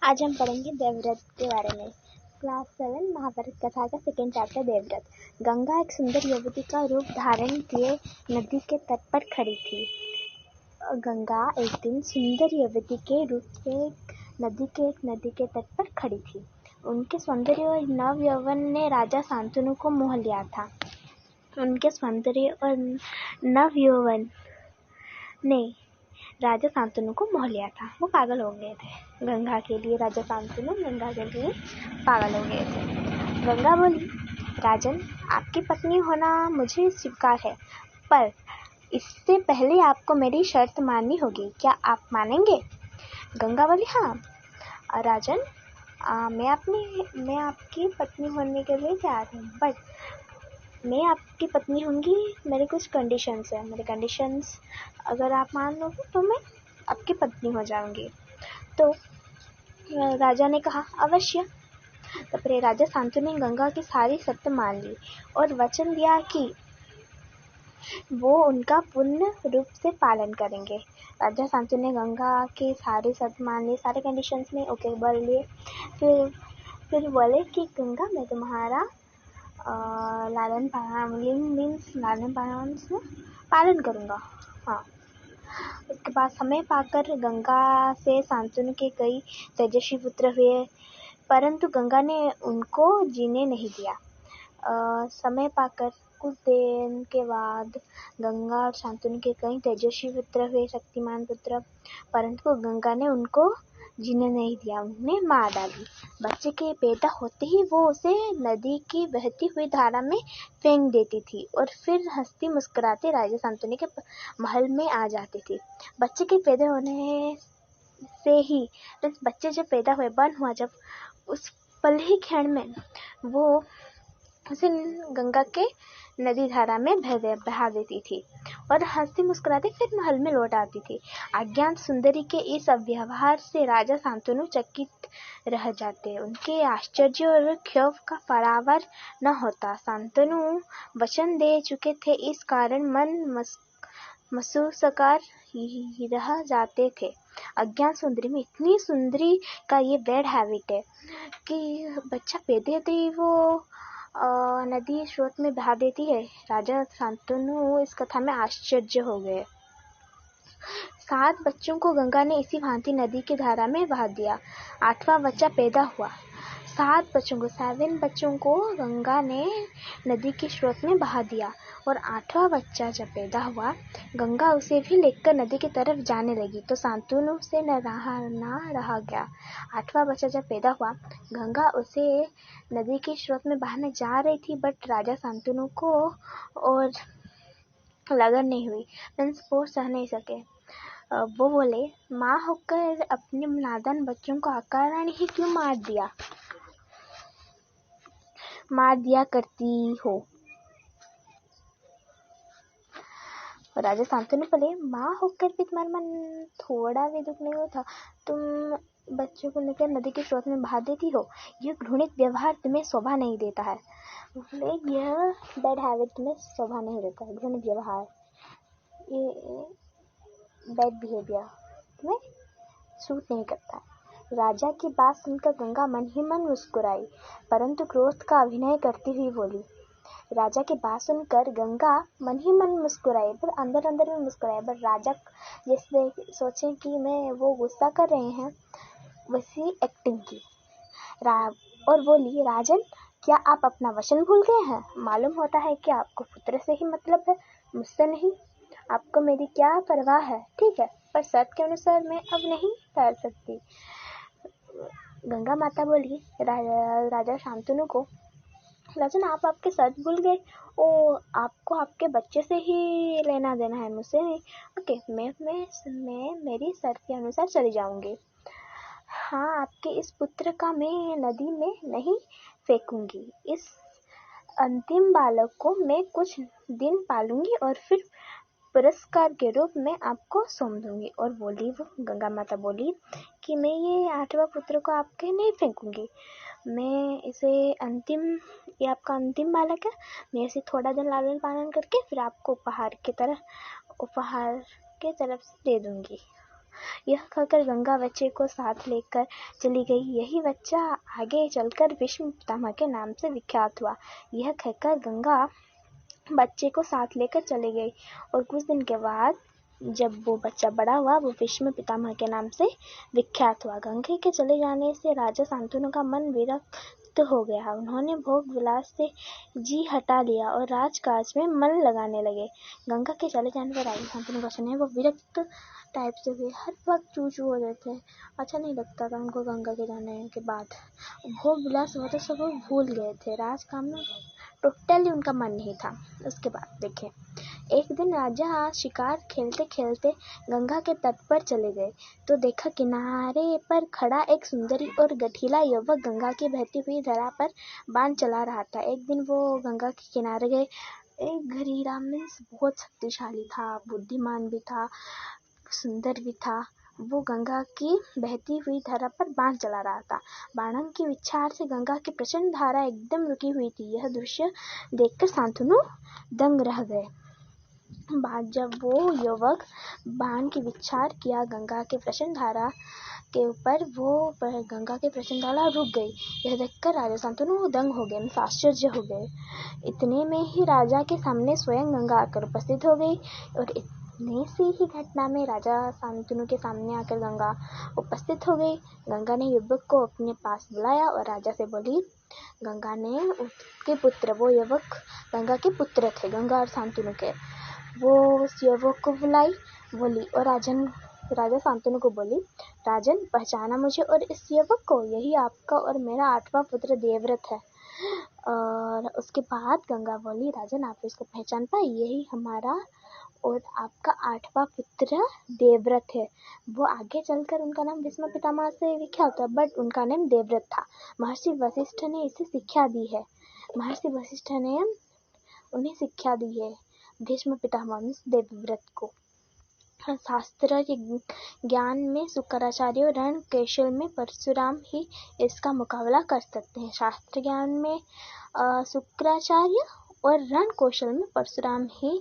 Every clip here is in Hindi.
आज हम पढ़ेंगे देवव्रत के बारे में। क्लास 7 महाभारत कथा का सेकेंड चैप्टर देवव्रत। गंगा एक सुंदर युवती का रूप धारण किए नदी के तट पर खड़ी थी। गंगा एक दिन सुंदर युवती के रूप से नदी के तट पर खड़ी थी। उनके सौंदर्य और नव यौवन ने राजा शांतनु को मोह लिया था। उनके सौंदर्य और नव यौवन ने राजा शांतनु को मोह लिया था। वो पागल हो गए थे गंगा के लिए। राजा शांतनु गंगा के लिए पागल हो गए थे। गंगा बोली, राजन, आपकी पत्नी होना मुझे स्वीकार है, पर इससे पहले आपको मेरी शर्त माननी होगी। क्या आप मानेंगे? गंगा बोली, हाँ राजन, मैं आपकी पत्नी होने के लिए तैयार हूँ, बट मैं आपकी पत्नी होंगी, मेरे कुछ कंडीशंस हैं। मेरे कंडीशंस अगर आप मान लोगे तो मैं आपकी पत्नी हो जाऊंगी। तो राजा ने कहा, अवश्य। तब राजा शांतनु ने गंगा की सारी शर्त मान ली और वचन दिया कि वो उनका पूर्ण रूप से पालन करेंगे। राजा शांतनु ने गंगा के सारी शर्त मान ली, सारे कंडीशंस में ओके बोल लिए। फिर बोले कि गंगा, मैं तुम्हारा लालन पालन से पालन करूँगा। हाँ। उसके बाद समय पाकर गंगा से शांतनु के कई तेजस्वी पुत्र हुए, परंतु गंगा ने उनको जीने नहीं दिया। समय पाकर कुछ दिन के बाद गंगा और शांतनु के कई तेजस्वी पुत्र हुए, शक्तिमान पुत्र, परंतु गंगा ने उनको जीने नहीं दिया, उन्हें मार डाली। बच्चे के पैदा होते ही वो उसे नदी की बहती हुई धारा में फेंक देती थी और फिर हंसती मुस्कुराती राजा शांतनु के महल में आ जाती थी। बच्चे के पैदा होने से ही बच्चे जब पैदा हुए, बन हुआ, जब उस पल ही क्षण में वो उसे गंगा के नदी धारा में बहा देती थी और हंसती मुस्कुराती फिर महल में लौट आती थी। अज्ञात सुंदरी के इस व्यवहार से राजा शांतनु चकित रह जाते। उनके आश्चर्य और क्षोभ का परावर न होता। शांतनु वचन दे चुके थे, इस कारण मन मसूसकार रह जाते थे। अज्ञात सुंदरी में इतनी सुंदरी का ये बैड हैबिट है कि बच्चा पैदा होते ही वो नदी स्रोत में बहा देती है। राजा शांतनु इस कथा में आश्चर्य हो गए। 7 बच्चों को गंगा ने इसी भांति नदी की धारा में बहा दिया। 8वां बच्चा पैदा हुआ। 7 बच्चों को गंगा ने नदी के स्रोत में बहा दिया और 8वां बच्चा जब पैदा हुआ, गंगा उसे भी लेकर नदी की तरफ जाने लगी तो शांतनु से न रहा गया। 8वां बच्चा जब पैदा हुआ, गंगा उसे नदी के स्रोत में बहाने जा रही थी, बट राजा शांतनु को और लगन नहीं हुई, वो सह नहीं सके। वो बोले, माँ होकर अपने नादान बच्चों को अकारण ही क्यों मार दिया करती हो। राजा शांतनु बोले, माँ होकर भी तुम्हारा मन थोड़ा भी दुख नहीं होता? तुम बच्चों को लेकर नदी के स्रोत में बहा देती हो। यह घृणित व्यवहार तुम्हें शोभा नहीं देता है। यह बैड हैबिट तुम्हें शोभा नहीं देता है। घृणित व्यवहार, ये बैड बिहेवियर तुम्हें सूट नहीं करता। राजा की बात सुनकर गंगा मन ही मन मुस्कुराई, परंतु क्रोध का अभिनय करती हुई बोली। राजा की बात सुनकर गंगा मन ही मन मुस्कुराई, पर अंदर अंदर में मुस्कुराई। पर राजा जैसे सोचे कि मैं वो गुस्सा कर रहे हैं, वैसी एक्टिंग की और बोली, राजन, क्या आप अपना वचन भूल गए हैं? मालूम होता है कि आपको पुत्र से ही मतलब है, मुझसे नहीं। आपको मेरी क्या परवाह है? ठीक है, पर शर्त के अनुसार मैं अब नहीं ठहर सकती। गंगा माता बोली राजा शांतनु को, राजन, आप आपके शर्त भूल गए। आपको आपके बच्चे से ही लेना देना है, मुझसे नहीं। ओके, मैं मेरी शर्त के अनुसार चली जाऊंगी। हाँ, आपके इस पुत्र का मैं नदी में नहीं फेंकूंगी। इस अंतिम बालक को मैं कुछ दिन पालूंगी और फिर पुरस्कार के रूप में आपको सौंप दूंगी। और बोली, वो गंगा माता बोली कि मैं ये 8वां पुत्र को आपके नहीं फेंकूंगी। मैं ये आपका अंतिम बालक है, मैं इसे थोड़ा दिन लालन पालन करके फिर आपको उपहार के तरफ दे दूंगी। यह कहकर गंगा बच्चे को साथ लेकर चली गई। यही बच्चा आगे चलकर भीष्म पितामह के नाम से विख्यात हुआ। यह कहकर गंगा बच्चे को साथ लेकर चली गई और कुछ दिन के बाद जब वो बच्चा बड़ा हुआ वो भीष्म पितामह के नाम से विख्यात हुआ। गंगा के चले जाने से राजा शांतनु का मन विरक्त हो गया। उन्होंने भोग विलास से जी हटा लिया और राजकाज में मन लगाने लगे। गंगा के चले जाने पर राजा शांतनु का स्नेह वो विरक्त टाइप से हुए, हर वक्त चू हो रहे थे। अच्छा नहीं लगता था उनको गंगा के जाने के बाद। भोग विलास हुआ तो सब भूल गए थे, राजकाम में टोटली उनका मन नहीं था। उसके बाद देखें, एक दिन राजा शिकार खेलते खेलते गंगा के तट पर चले गए तो देखा किनारे पर खड़ा एक सुंदरी और गठीला युवक गंगा की बहती हुई धारा पर बाण चला रहा था। एक दिन वो गंगा के किनारे गए। एक घड़ीराम मीन्स बहुत शक्तिशाली था, बुद्धिमान भी था, सुंदर भी था। वो गंगा की बहती हुई धारा पर बाण चला रहा था। बाणों की विचार से गंगा की प्रचंड धारा एकदम रुकी हुई थी। यह दृश्य देखकर शांतनु दंग रह गए। बाद जब वो युवक बाण की विचार किया गंगा के प्रचंड धारा के ऊपर, वो गंगा की प्रचंड धारा रुक गई। यह देखकर राजा शांतनु दंग हो गए, आश्चर्य हो गए। इतने में ही राजा के सामने स्वयं गंगा आकर उपस्थित हो गई और इतने सी ही घटना में राजा शांतनु के सामने आकर गंगा उपस्थित हो गई। गंगा ने युवक को अपने पास बुलाया और राजा से बोली। गंगा ने उसके पुत्र, वो युवक गंगा के पुत्र थे, गंगा और शांतनु के, वो उस युवक को बुलाई, बोली और राजा शांतनु को बोली, राजन पहचाना मुझे और इस युवक को? यही आपका और मेरा 8वां पुत्र देवव्रत है। और उसके बाद गंगा बोली, राजन आप इसको पहचान पाए? यही हमारा और आपका 8वां पुत्र देवव्रत है। वो आगे चलकर उनका नाम भीष्म पितामह से विख्यात था, बट उनका नाम देवव्रत था। महर्षि वशिष्ठ ने इसे शिक्षा दी है। महर्षि वशिष्ठ ने उन्हें शिक्षा दी है, भीष्म पितामह देवव्रत को। शास्त्र ज्ञान में शुक्राचार्य और रण कौशल में परशुराम ही इसका मुकाबला कर सकते हैं। शास्त्र ज्ञान में शुक्राचार्य और रण कौशल में परशुराम ही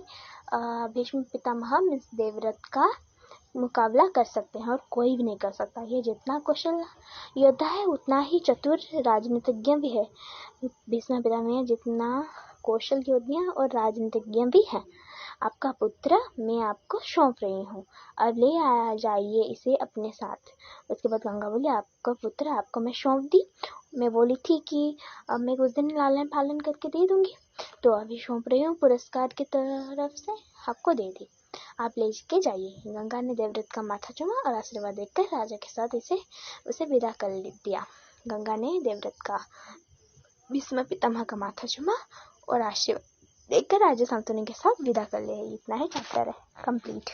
भीष्म पितामह देवव्रत का मुकाबला कर सकते हैं और कोई भी नहीं कर सकता। ये जितना कौशल योद्धा है उतना ही चतुर राजनीतिज्ञ भी है। भीष्म पितामह जितना कौशल योद्धा और राजनीतिज्ञ भी है। आपका पुत्र मैं आपको सौंप रही हूँ और ले आ जाइए इसे अपने साथ। उसके बाद गंगा बोली, आपका पुत्र आपको मैं सौंप दी। मैं बोली थी कि अब मैं कुछ दिन लालन पालन करके दे दूंगी, तो अभी सौंप रही हूँ, पुरस्कार की तरफ से आपको दे दी, आप ले के जाइए। गंगा ने देवव्रत का माथा चूमा और आशीर्वाद देकर राजा के साथ उसे विदा कर दिया। गंगा ने देवव्रत का भीष्म पितामह का माथा चूमा और आशीर्वाद देकर राजा शांतनु के साथ विदा कर लिया। इतना ही चैप्टर है कंप्लीट।